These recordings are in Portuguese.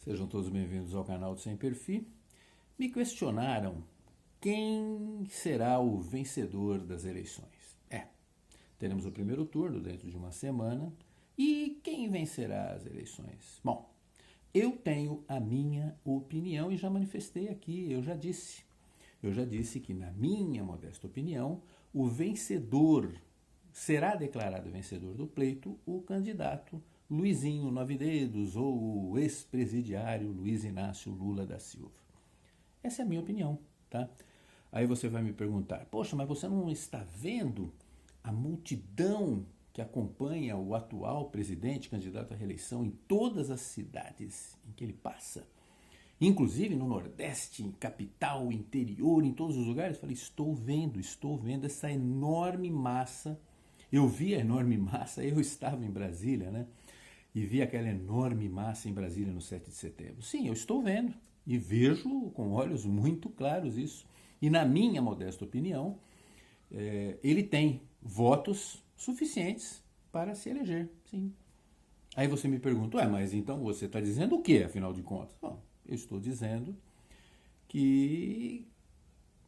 Sejam todos bem-vindos ao canal do Sem Perfil. Me questionaram quem será o vencedor das eleições. Teremos o primeiro turno dentro de uma semana e quem vencerá as eleições? Bom, eu tenho a minha opinião e já manifestei aqui, eu já disse que na minha modesta opinião, o vencedor será declarado vencedor do pleito o candidato Luizinho Nove Dedos ou o ex-presidiário Luiz Inácio Lula da Silva. Essa é a minha opinião, tá? Aí você vai me perguntar, poxa, mas você não está vendo a multidão que acompanha o atual presidente candidato à reeleição em todas as cidades em que ele passa? Inclusive no Nordeste, em capital, interior, em todos os lugares. Falei, estou vendo essa enorme massa. Eu vi a enorme massa, eu estava em Brasília, né? E vi aquela enorme massa em Brasília no 7 de setembro. Sim, eu estou vendo e vejo com olhos muito claros isso. E na minha modesta opinião, ele tem votos suficientes para se eleger, sim. Aí você me pergunta, mas então você está dizendo o quê, afinal de contas? Bom, eu estou dizendo que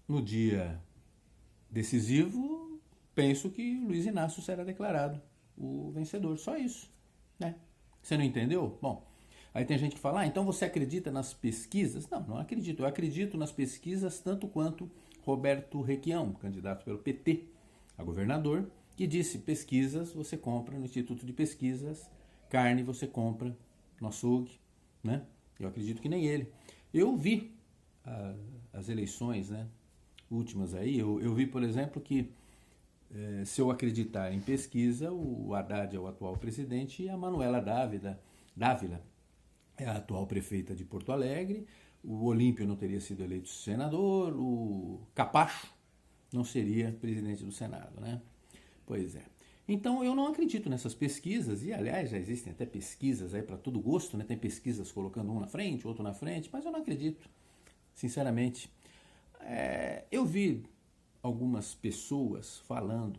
no dia decisivo, penso que Luiz Inácio será declarado o vencedor, só isso, né? Você não entendeu? Bom, aí tem gente que fala, então você acredita nas pesquisas? Não, não acredito. Eu acredito nas pesquisas tanto quanto Roberto Requião, candidato pelo PT a governador, que disse, pesquisas você compra no Instituto de Pesquisas, carne você compra no açougue, né? Eu acredito que nem ele. Eu vi as eleições, né, últimas aí, eu vi, por exemplo, que se eu acreditar em pesquisa, o Haddad é o atual presidente e a Manuela Dávila é a atual prefeita de Porto Alegre, o Olímpio não teria sido eleito senador, o Capacho não seria presidente do Senado, né? Pois é. Então eu não acredito nessas pesquisas, e aliás já existem até pesquisas aí para todo gosto, né? Tem pesquisas colocando um na frente, outro na frente, mas eu não acredito, sinceramente. Eu vi algumas pessoas falando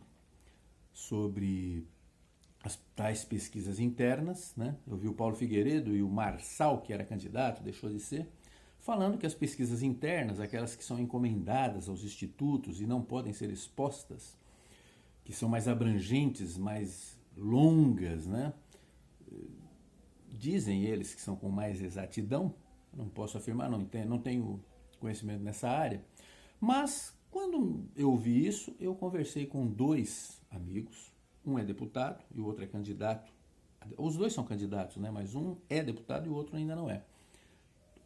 sobre as tais pesquisas internas, né? Eu vi o Paulo Figueiredo e o Marçal, que era candidato, deixou de ser, falando que as pesquisas internas, aquelas que são encomendadas aos institutos e não podem ser expostas, que são mais abrangentes, mais longas, né? Dizem eles que são com mais exatidão, não posso afirmar, não tenho conhecimento nessa área, mas quando eu vi isso, eu conversei com dois amigos, um é deputado e o outro é candidato, os dois são candidatos, né? Mas um é deputado e o outro ainda não é.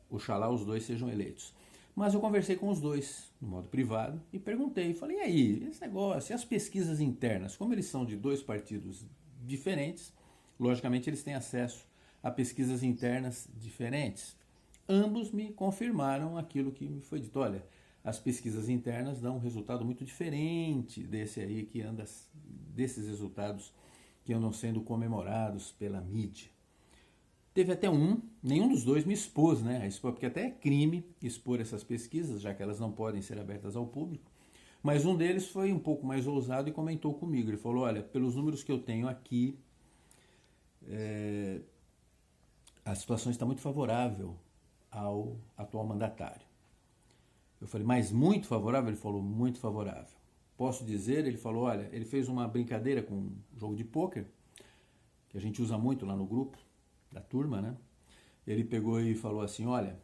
Oxalá os dois sejam eleitos. Mas eu conversei com os dois, no modo privado, e perguntei, falei, e aí, esse negócio, e as pesquisas internas, como eles são de dois partidos diferentes, logicamente eles têm acesso a pesquisas internas diferentes. Ambos me confirmaram aquilo que me foi dito, olha, as pesquisas internas dão um resultado muito diferente desses resultados que andam sendo comemorados pela mídia. Teve até nenhum dos dois me expôs, né? Porque até é crime expor essas pesquisas, já que elas não podem ser abertas ao público. Mas um deles foi um pouco mais ousado e comentou comigo. Ele falou, olha, pelos números que eu tenho aqui, a situação está muito favorável ao atual mandatário. Eu falei, mas muito favorável? Ele falou, muito favorável. Posso dizer, ele falou, olha, ele fez uma brincadeira com um jogo de pôquer, que a gente usa muito lá no grupo da turma, né? Ele pegou e falou assim, olha,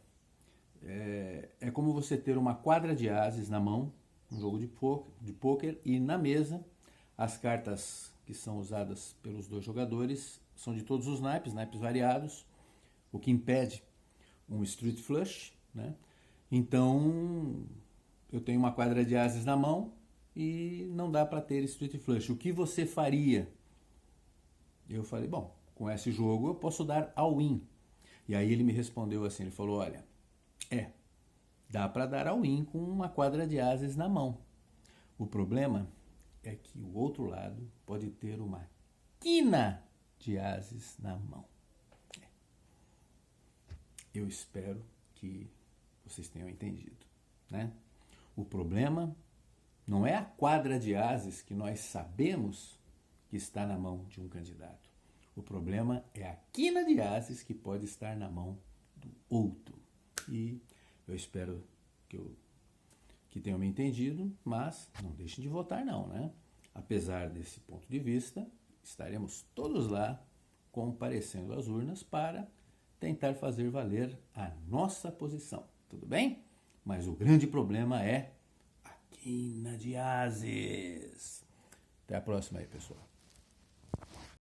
é como você ter uma quadra de ases na mão, um jogo de pôquer, e na mesa as cartas que são usadas pelos dois jogadores são de todos os naipes variados, o que impede um street flush, né? Então, eu tenho uma quadra de ases na mão e não dá para ter street flush. O que você faria? Eu falei, bom, com esse jogo eu posso dar all-in. E aí ele me respondeu assim, ele falou, olha, dá para dar all-in com uma quadra de ases na mão. O problema é que o outro lado pode ter uma quina de ases na mão. Eu espero que vocês tenham entendido, né? O problema não é a quadra de ases que nós sabemos que está na mão de um candidato. O problema é a quina de ases que pode estar na mão voto outro. E eu espero que tenham me entendido, mas não deixem de votar não, né? Apesar desse ponto de vista, estaremos todos lá comparecendo às urnas para tentar fazer valer a nossa posição, tudo bem? Mas o grande problema é a quina de Ases. Até a próxima aí, pessoal.